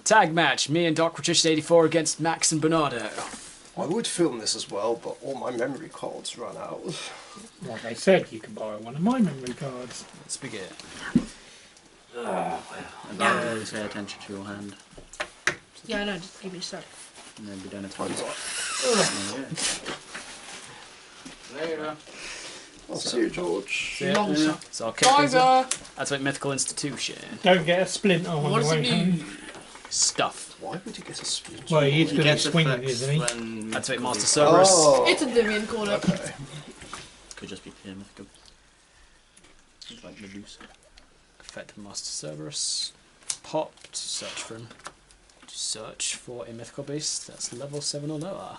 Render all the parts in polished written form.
Tag match. Me and Doc Patricia 84 against Max and Bernado. I would film this as well, but all my memory cards ran out. Like I said, you can borrow one of my memory cards. Let's begin. And always pay attention to your hand. Yeah, I know, just give me a sec. And then be done a time. Later. I'll see you, George. So I'll kick things off. That's like Mythical Institution. Don't get a splint on What the does it way home. mean? Stuff. Why would he get a splinter? Well, he's good at Gets swinging, effects isn't he? when That's like mythical Master beasts- Cerberus. Oh. It's Endymion, call it. Okay. Could just be pure mythical. It's like Medusa. Effective Master Cerberus. Popped. Search for him. Search for a mythical beast. That's level 7 or lower.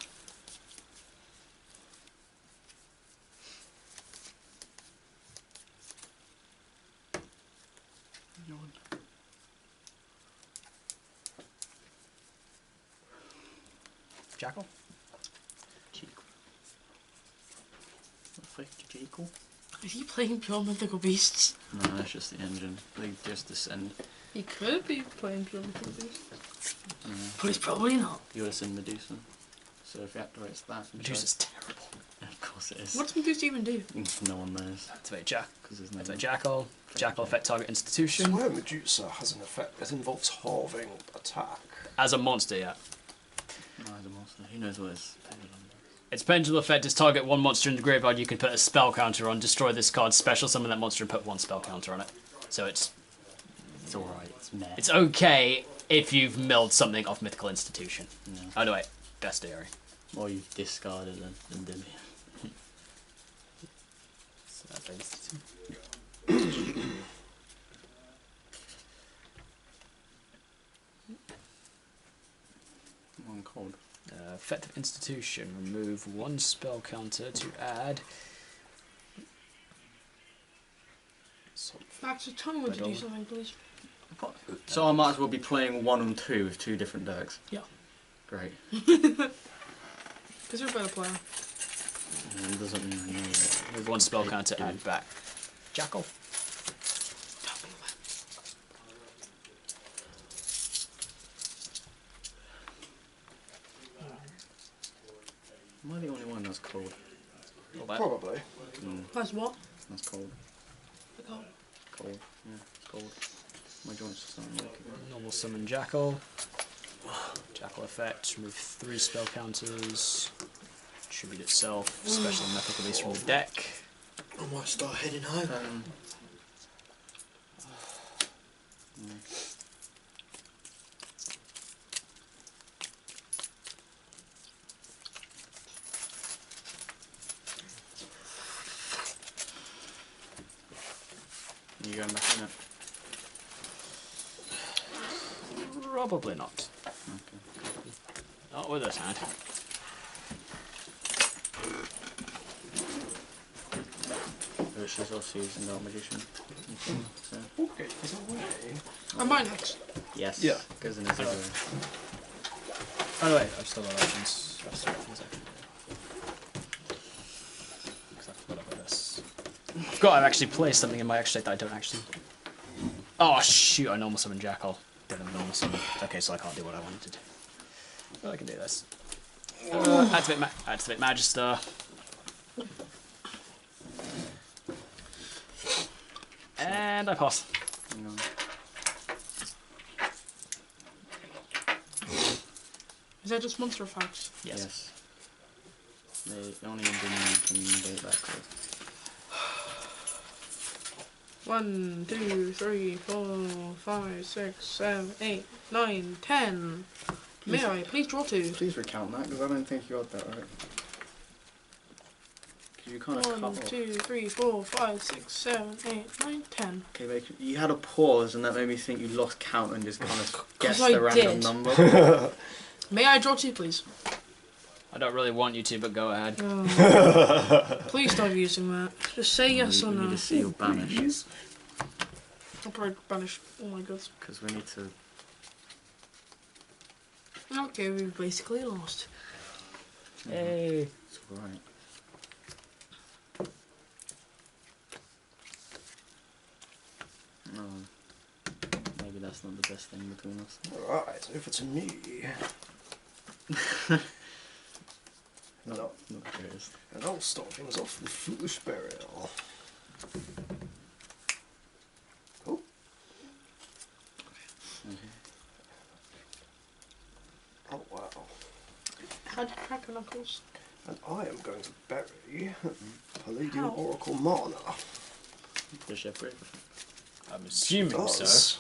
Jackal? Chico. Chico? Is he playing pure mythical beasts? No, that's just the engine. They just descend. He could be playing pure mythical beasts. But he's probably not. You would have seen Medusa. So if he activates that, Medusa's terrible. of course it is. What does Medusa even do? No one knows. Activate Because there's no Activate Jackal. Jackal effect target institution. Swear Medusa has an effect that involves halving attack. As a monster, yeah. No, the monster. Who knows what his pendulum does? Its pendulum effect is target one monster in the graveyard you can put a spell counter on, destroy this card, special summon that monster and put one spell counter on it. So it's alright, it's meh. it's okay if you've milled something off Mythical Institution. No. Oh no wait, Bestiary. Or you've discarded an Endymion. So that's Institution. One cold. Effective Institution. Remove one spell counter to add. Max, tell me when to do something, please. So I might as well be playing 1 and 2 with 2 different decks. Yeah. Great. Because you're a better player. It doesn't mean I know it. Remove one spell counter, add back. Jackal. Am I the only one that's cold? Probably. That's what? That's cold. Oh. Cold. Yeah, it's cold. My joints are starting to work again. Normal summon Jackal. Jackal effect. Remove 3 spell counters. Tribute itself. Special mythical beast from the deck. I might start heading home. You going back in it? Probably not. Okay. Not with this hand. Which is also using Dark Magician. So, Okay, is it working? I might next. yes. Yeah. Goes in his zero. By the way, I've still got options. I've still got things I can do. 'Cause I forgot about this. I forgot I've actually placed something in my extra that I don't actually. Oh shoot! I normal summon Jackal. Didn't normal summon. Okay, so I can't do what I wanted to do. Well, I can do this. Activate Magister. And I pass. Hang on. Is that just monster effects? Yes. The only Endymion can negate that card. 1, 2, 3, 4, 5, 6, 7, 8, 9, 10. May I please draw 2? Please recount that, because I don't think you got that right. Because you kind of cut 1, off. 2, 3, 4, 5, 6, 7, 8, 9, 10. Okay, but you had a pause, and that made me think you lost count and just kind of guessed I the random did. number. May I draw 2, please? I don't really want you to, but go ahead. Oh. Please stop using that. Just say yes or We no. need to see your banish. I'll probably banish all my goods. Because we need to... Okay, we basically lost. Hey. It's alright. No. Maybe that's not the best thing between us. Alright, over to me. No, No. not curious. And I'll start things off with Foolish Burial. Oh. Oh wow. How'd you crack your knuckles? And I am going to bury Palladium How? Oracle Mana. Does she have break? I'm assuming so. Does.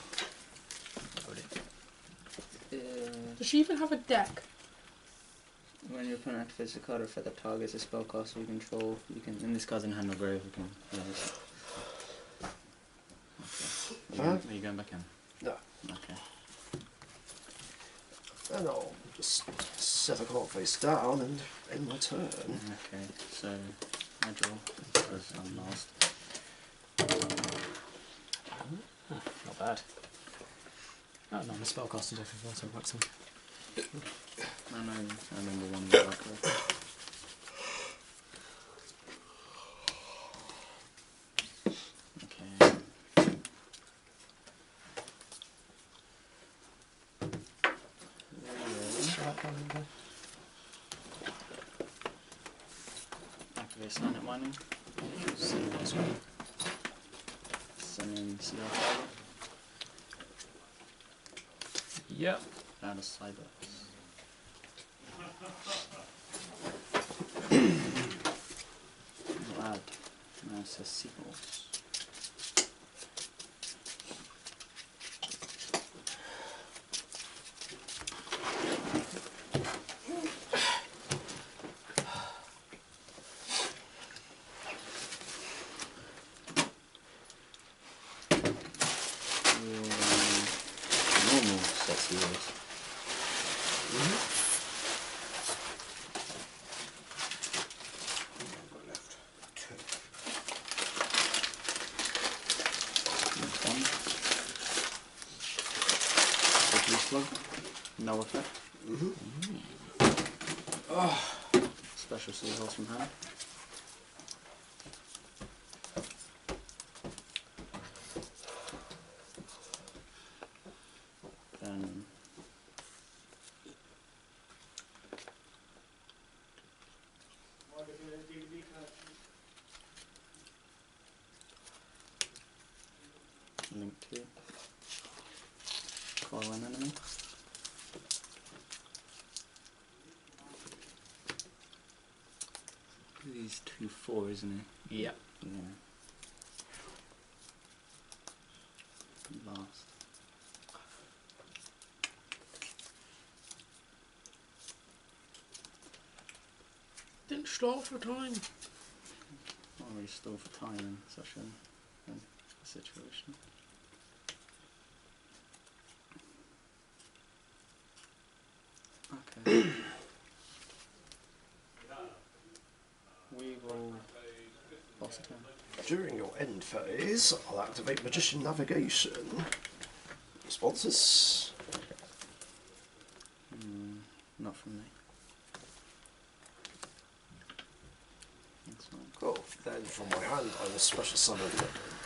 Does she even have a deck? When your opponent activates a card or feather targets a spellcaster you control, you can, in this card's in hand or grave, you can. Okay. Are you going back in? No. Okay. And I'll just set a card face down and end my turn. Okay, so I draw because I'm last. Not bad. Oh, no, I'm a spellcaster deck as well, so it works on. I remember one exactly. Okay. Activate Silent Mining. Send in CR Fiber. Yep. Add a Cyber. Add Marincess Sequels. Normal sexy words. No effect. Special seahorse from hand. Then link to call an enemy. He's 2/4, isn't he? Yep. Yeah. Last. Didn't stall for time. Not really stall for time in such a situation. Okay. We will boss turn. During your end phase, I'll activate Magician Navigation. Responses? Not from me. That's fine. Cool. Then from my hand, I will special summon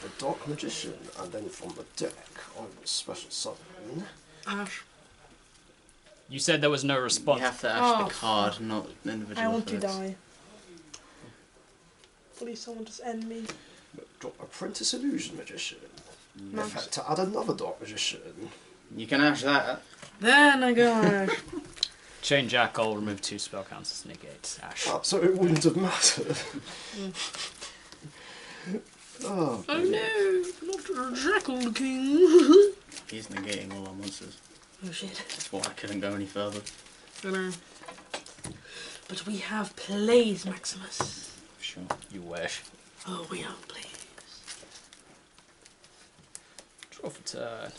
the Dark Magician, and then from the deck, I will special summon. Ash. You said there was no response. You have to ash Oh, the card, not the individual. I want to effects. die. Please, someone just end me. Drop Apprentice Illusion Magician. Max. Effect to add another Dark Magician. You can ash that. Then I go Ash. Chain Jackal, remove 2 spell counters, negate Ash. Ah, so it wouldn't have mattered. Oh, Oh no, not a Jackal King. He's negating all our monsters. Oh shit. That's why I couldn't go any further. I know. But we have plays, Maximus. Sure. You wish. Oh, we have plays. Draw for turn.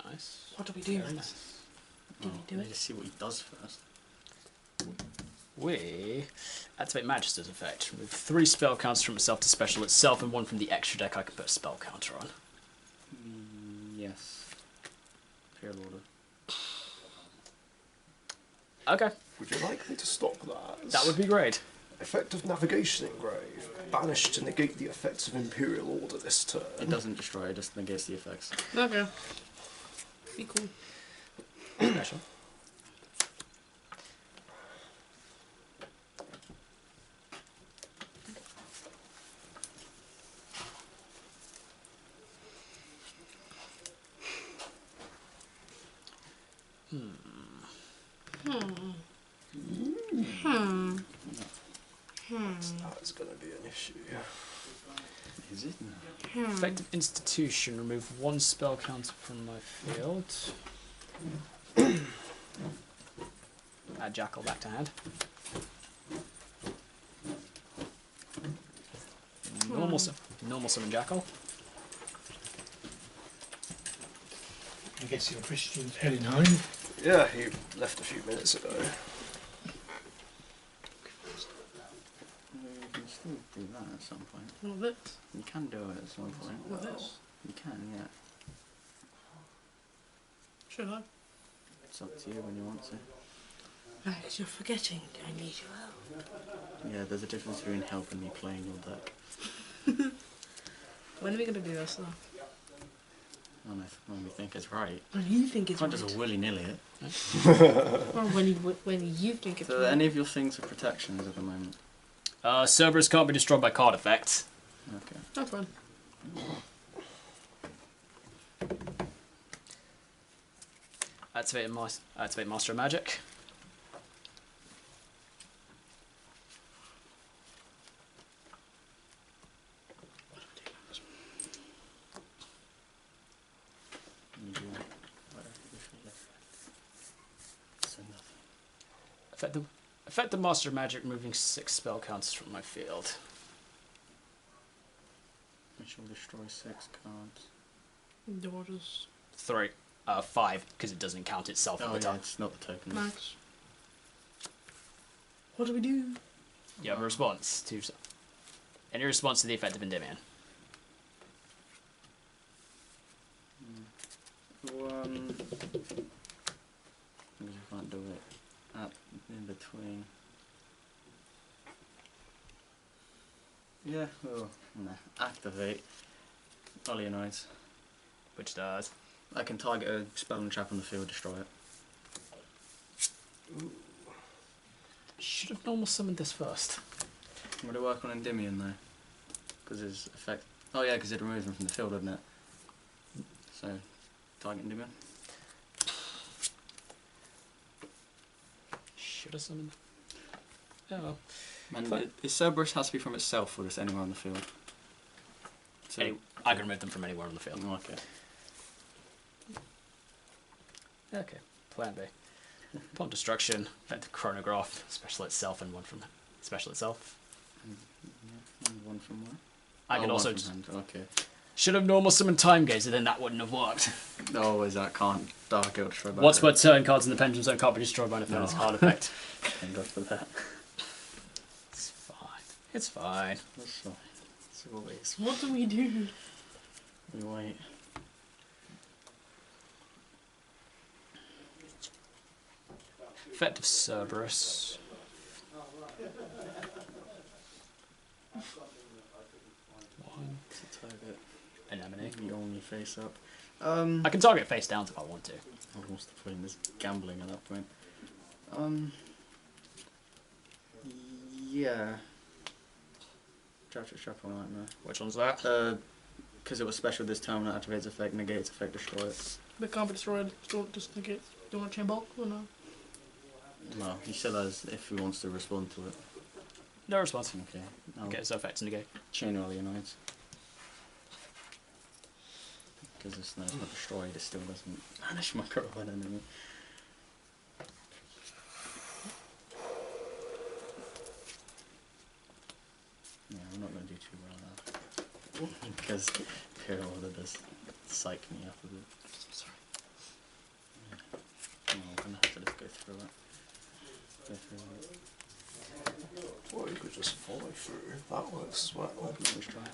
Nice. What do we do, Very Max? nice. Do we do Need to it? see what he does first. We activate Magister's effect. Remove 3 spell counters from itself to special itself and 1 from the extra deck I can put a spell counter on. Yes. Imperial Order. Okay. would you like me to stop that? That would be great. Effect of Navigation Engrave. Banished to negate the effects of Imperial Order this turn. It doesn't destroy, it just negates the effects. Okay. Be cool. Special. That's going to be an issue. Is it? Effective Institution. Remove 1 spell counter from my field. Add Jackal back to hand. Normal summon Jackal. I guess your Christian's heading home. Yeah, he left a few minutes ago. You can still do that at some point. What this? You can do it at some point. What this? You can, yeah. Should I? It's up to you when you want to. Max, you're forgetting. I need your help. Yeah, there's a difference between help and me playing your deck. When are we gonna do this though? When we think it's right. When you think You it's can't right. just willy-nilly it. Or when you think it's So right. any of your things are protections at the moment? Cerberus can't be destroyed by card effects. Okay. That's fine. Activate Master of Magic. You do whatever you feel like. So nothing. Effect the Master of Magic, removing 6 spell counters from my field. Which will destroy 6 cards. Daughters. 5, because it doesn't count itself at Oh the yeah, time. it's not the token. Max. What do we do? You have a response to any response to the effect of Endymion. One. Because you can't do it in between. Yeah, well, nah. Activate Paleozoic. Which does. I can target a spell and trap on the field, destroy it. Should have normal summoned this first. Would it work on Endymion though? Because his effect. Oh yeah, because it removes him from the field, wouldn't it? So, target Endymion. Should have summoned. Oh well. And his Cerberus has to be from itself or just anywhere on the field? So, I can remove them from anywhere on the field. Oh, okay. Okay. Plan B. Upon destruction, effect the chronograph, special itself, and 1 from special itself. And 1 from where? I could also one from hand. Okay. should have normal summoned Time Gazer, then that wouldn't have worked. Oh, is that can't Dark Guild destroy back? What's but turn cards in the Pendulum Zone can't be destroyed by an opponent's card effect. Thank God for that. It's fine. It's fine. That's fine. It's always. What do we do? We wait. Effect of Cerberus. One. To target. Anemone. You only face up. I can target face down if I want to. Oh, what's the point? There's gambling at that point. Yeah. Traptrix Trap Nightmare. Which one's that? Because it was special this time, when it activates effect, negates effect, destroy it. But can't be destroyed. Just negate. Do you want to chain bulk or no? Well, he still has if he wants to respond to it. No response. Okay. I'll Okay, so effect to negate. chain all the annoyance. Because it's not destroyed, it still doesn't banish my current enemy. Yeah, we're not going to do too well now. Because Imperial Order does psych me up a bit. Sorry. Yeah. No, we're going to have to just go through it. Go through it. Or you could just follow through. That works as well. Let's try.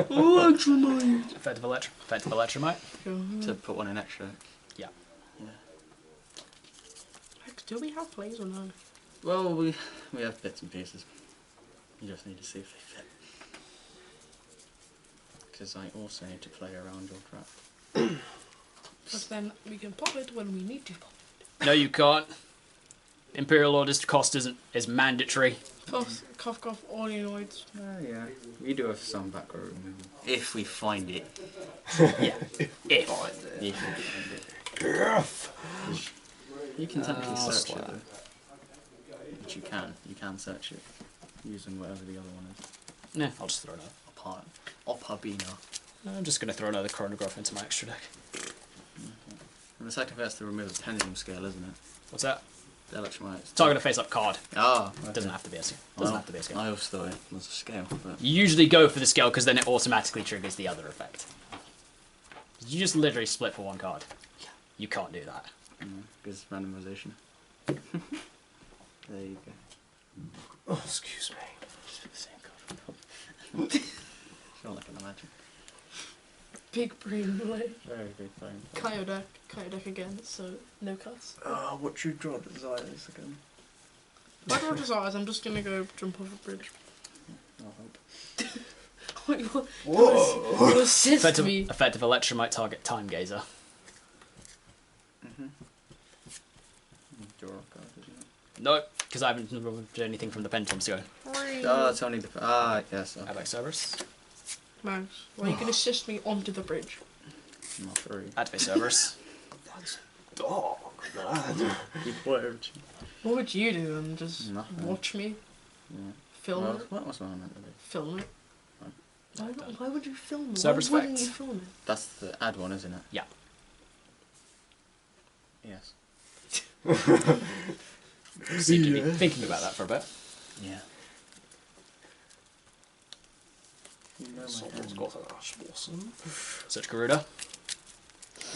Electromite. Effect of Electromite. To put one in extra. Yeah. Yeah. Max, do we have plays or no? Well, we have bits and pieces. You just need to see if they fit. Because I also need to play around your trap. But then we can pop it when we need to pop No, you can't. Imperial Order's cost is mandatory. it. Cough, cough, organoids. Yeah. We do have some back row removal. If we find it. Yeah. If. If we find it. Yes. You can technically search it slap. though. Which you can. You can search it. Using whatever the other one is. Nah, I'll just throw another. Opabina. I'm just going to throw another chronograph into my extra deck. And the second has to remove a pendulum scale, isn't it? What's that? The electromagnetic. Target a face-up card. Ah, It doesn't have to be a scale. Doesn't have to be a scale. I always thought it was a scale, but You usually go for the scale because then it automatically triggers the other effect. You just literally split for one card. You can't do that. because randomization. There you go. Oh, excuse me. Just put the same card. Feel like I can imagine. Big brain delay. Very big thing. Kaiodeck again, so no cuts. What you draw desires again? If I draw desires, I'm just gonna go jump off a bridge. I'll help. Wait, what? Whoa! You assist me. Effective Electromite target Time Gazer. Draw a card, isn't it? Nope, because I haven't removed anything from the pendulum scale. Oh, it's only the. Yes. Okay. Abax Cerberus. Max, well, you can assist me onto the bridge. Not three. Activate Cerberus. That's dark, man. What would you do and just Nothing. watch me Yeah. film Well, it? what was I meant to do? Film it. Why would you film it? Cerberus Why wouldn't effects. you film it? That's the add one, isn't it? Yeah. Yes. Seem to be thinking about that for a bit. Yeah. You know my Someone's hand. got an Ash Blossom. Search Garuda.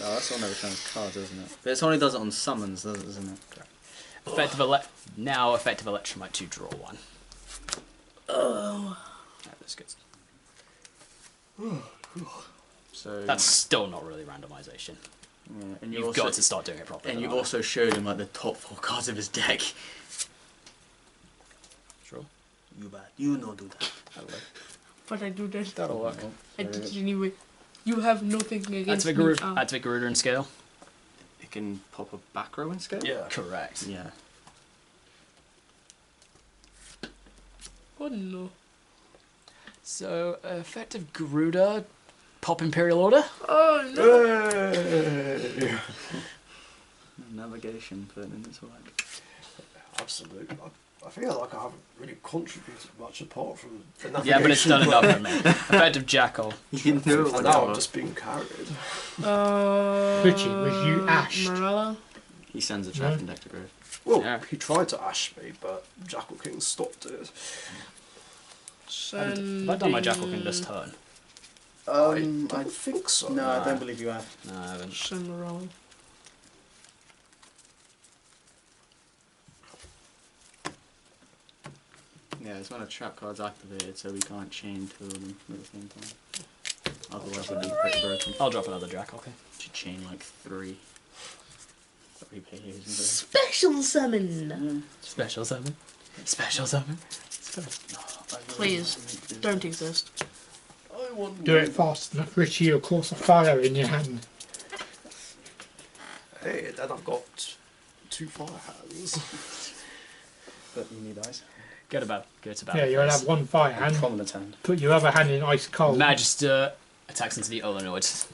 Oh, that's all never shows cards, isn't it? But it only does it on summons, isn't it? Effective effective Electromite to draw one. Oh. That's good. So That's still not really randomization. yeah, and You've also, got to start doing it properly. and you otherwise. also showed him like the top 4 cards of his deck. Sure. You bad. You no do that. That'll work. But I do this. That'll work. I did it anyway. You have nothing against Activate me. Garuda. Activate Garuda and scale. It can pop a back row in scale. Yeah. Correct. Yeah. Oh no. So effective Garuda. Pop Imperial Order. Oh no. Hey! Navigation put in its work. Absolutely. I feel like I haven't really contributed much apart from the navigation. Yeah, but it's done enough for me. Effective Jackal. You know And now I'm just being carried. Richie, was you ashed? Morella? He sends a trap in deck to grave. Well, Yeah. he tried to ash me, but Jackal King stopped it. Have I done my Jackal King this turn? I don't think so. No, I don't believe you have. No, I haven't. Send Morella. Yeah, it's when a trap card's activated, so we can't chain 2 of them at the same time. Otherwise, it'd be pretty broken. I'll drop another Jackal King. To chain like 3. 3 pages. Special summon! Special summon. Special summon. Please, don't exist. I want Do it fast enough, Richie, you'll cause a fire in your hand. Hey, then I've got 2 fire hands. But you need ice. Go to battle. Go to battle. Yeah, you'll have one fire hand, Prominent hand. put your other hand in ice cold. Magister attacks into the Olanoids.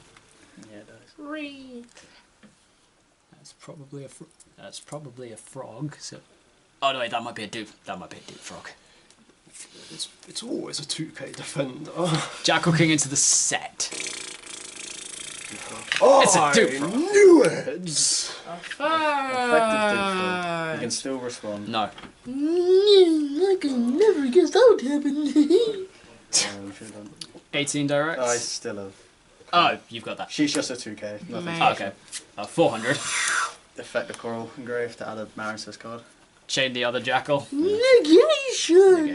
Yeah, it does. Free. That's probably a frog. So. Oh no, wait, that might be a dupe. That might be a dupe frog. It's always a 2k defender. Jackal King into the set. Oh, It's a I dupe frog. knew it! You can still respond. No. I can never guess that would happen. We should have done. 18 direct. I still have. Oh, you've got that. She's just a 2k. Nothing Mate. Oh, special. okay. 400. Effect the coral engrave to add a Marincess card. Chain the other Jackal. Negation!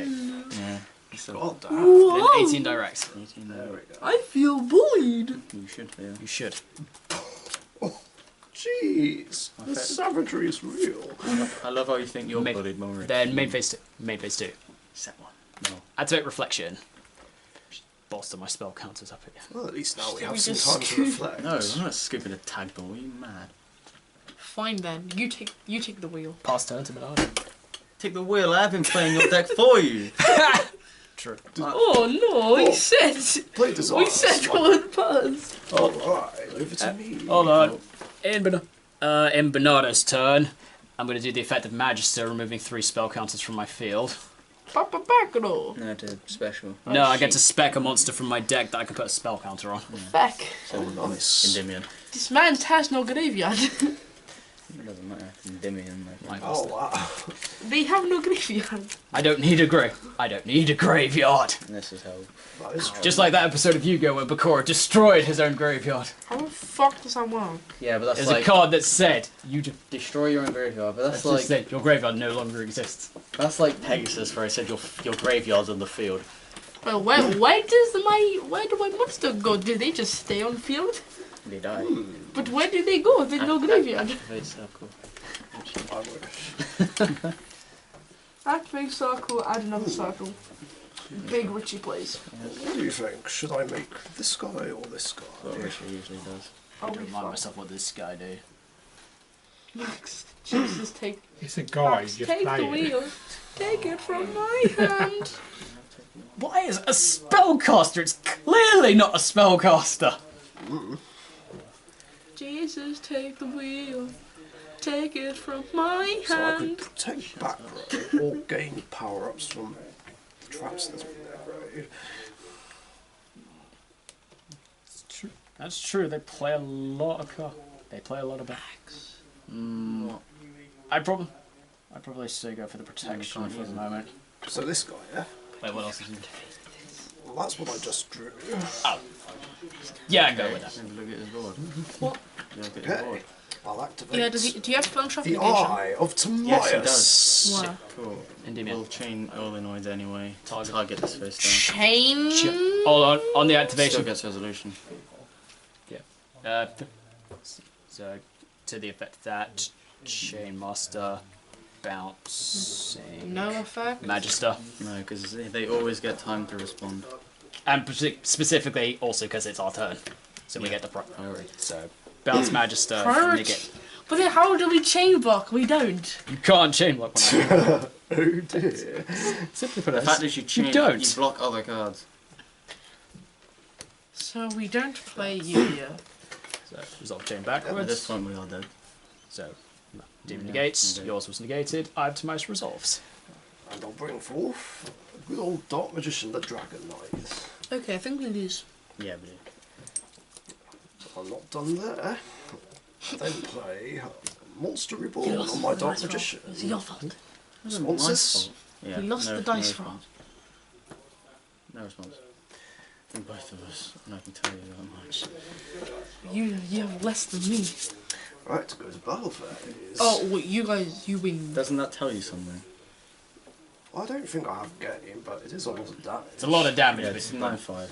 Yeah. So, God damn. Then 18 direct. 18 There there. we go. I feel bullied. You should, yeah. You should. Jeez, the savagery is real. I love how you think you're Mid- bullied, Mummy. Then main phase 2. Main phase 2. Set one. No. Activate reflection. Bolster my spell counters up here. Well, at least now we Should have we some just time to scoop- reflect. No, I'm not scooping a tag ball. Are you mad? Fine then. You take the wheel. Pass turn to Bernado. Take the wheel. I've been playing your deck for you. True. Oh no, we said Play design. we said one pass. Alright, over to me. Hold on. In Bernardo's turn, I'm going to do the effect of Magister, removing 3 spell counters from my field. Papa Backano. No, to special. No, I get to spec a monster from my deck that I can put a spell counter on. Back. So Nice. Endymion. This man has no graveyard. It doesn't matter. Endymion. Like, Oh wow. They have no graveyard. I don't need a graveyard. and this is how. That is true. Just like that episode of Yugioh where Bakura destroyed his own graveyard. How the fuck does that work? Yeah, but that's There's like a card that said you destroy your own graveyard. But that's just like said your graveyard no longer exists. that's like Pegasus, where I said your graveyard's on the field. Well, where do my monster go? Do they just stay on field? They die. But where do they go if there's no graveyard? Activate circle. I wish. Activate circle, add another circle. Big Richie plays. What do you think? Should I make this guy or this guy? What Richie usually does. I'll I be don't mind fine. myself what this guy do. Max, Jesus, take It's a guy, Max, just take play the it. wheel. Take it from my hand. Why is it a spellcaster? It's clearly not a spellcaster. Jesus, take the wheel. Take it from my So I hand. could take back row or gain power-ups from the traps that's been there, right? That's true. They play a lot of They play a lot of backs. I'd probably still go for the protection for the moment. So this guy, yeah? Wait, what else is in? Well, that's what I just drew. Oh. Yeah, go with that. Have a look at his board. What? Yeah, look at his board. Okay. I'll activate Yeah, do you have phone shop the negation? Eye of Timaeus. Yes, he does. Wow. Cool. Endymion. We'll chain Olinoids anyway. Target. Target this first down. Chain. Hold on the Still activation. gets resolution. So, to the effect that Chain Master, Bouncing, No effect. Magister, No, because they always get time to respond. and specifically also because it's our turn, so we get the Priority. So, Bounce Magister, Priority. negate. But then how do we chain block? We don't. You can't chain block one. Oh dear. Simply put, The fact is you chain, don't. you block other cards. So we don't play Yugioh. So, resolve chain At backwards. this point we are dead. So, Demon negates. Okay. Yours was negated. I have Timaeus resolves. And I'll bring forth a good old Dark Magician, the Dragon Knight. Okay, I think we lose. Yeah, but I'm not done there. Then play Monster Reborn on my Dark Magician. It's your fault. it Responses? Yeah, We lost the dice roll. response. No response. From both of us, and I can tell you that much. You have less than me. Right, to go to battle phase. Oh, wait, you win. Doesn't that tell you something? I don't think I have game, but it is a lot of damage. It's a lot of damage, Yeah, but it's it's 9-5.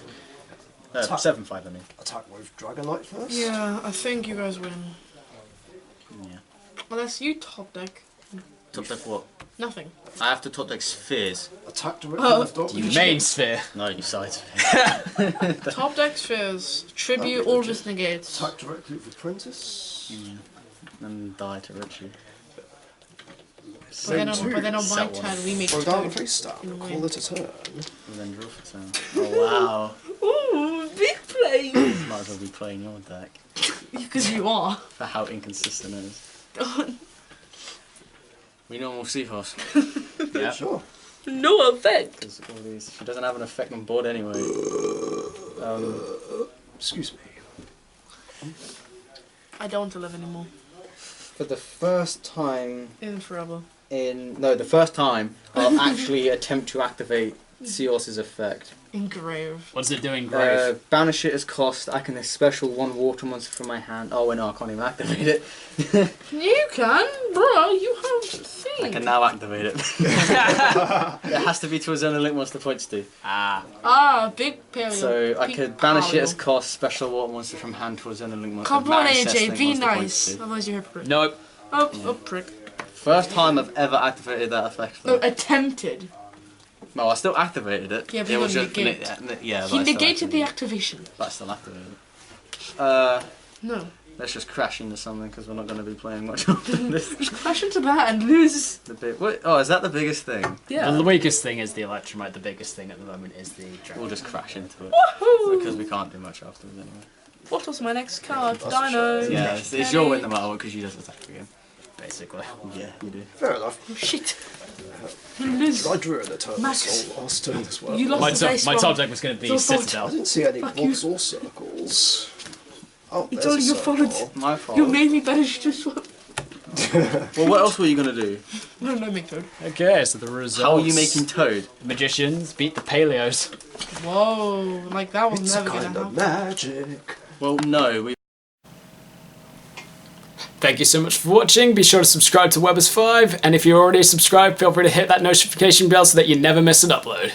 Ta- 7-5, I mean. Attack with Dragon Knight first. Yeah, I think you guys win. Yeah. Unless you top deck. Top deck what? Nothing. I have to top deck spheres. Attack directly Oh, with Dark you Magician. main sphere. No, you side. Top deck spheres. Tribute or just negates. Attack directly with Apprentice. Yeah. And die to Richie. But then on my Set one. turn we make Throw down two. face down. In a way. Call it a turn. And then draw for turn. Oh Ooh, big play! wow. Might as well be playing your deck. Because you are. For how inconsistent it is. We normal Seahorse. Yeah. Sure. No effect. Because all these. She doesn't have an effect on board anyway. Excuse me. I don't want to live anymore. For the first time In forever. the first time I'll actually attempt to activate Seahorse's effect. Engrave. What's it doing, Grave? Banish it as cost. I can special one water monster from my hand. Oh wait, no, I can't even activate it. You can, bro. You have thing. I can now activate it. It has to be to a zone of link monster points to. Big Paleo. So I Big could banish it Paleo. as cost. Special water monster from hand to a zone of link monster. Come on, Marincess AJ, link be monster points nice. to. Otherwise you're a hypocrite. Nope. Oh, prick. First time I've ever activated that effect. No, Though. attempted. No, I still activated it. Yeah, but it you was got just negate. yeah. He but I still negated the activated activation. it. But I still activated it. No. Let's just crash into something because we're not going to be playing much after this. Just crash into that and lose. Oh, is that the biggest thing? Yeah. The weakest thing is the Electromite. The biggest thing at the moment is the Dragon. We'll just crash into it. Woohoo! Because we can't do much afterwards anyway. What was my next card? That's Dino. a shame. Yeah, it's your win no matter what because you just attack again. Basically. Yeah, you do. Fair enough. Oh, shit. You lose. I drew in the turn, Max, so I'll still this well. you lost My, the dice my roll. top deck was going to be It's your fault. I Citadel. didn't see any Fuck blocks or circles. Oh, It's there's all a your circle. fault. My fault. You made me banish to swap. Well, what else were you going to do? No, make Toad. Okay, so the results. How are you making Toad? Magicians beat the Paleos. Whoa, like that was It's never gonna kind of happen. magic. Well, no. We Thank you so much for watching. Be sure to subscribe to Webbers5, and if you're already subscribed, feel free to hit that notification bell so that you never miss an upload.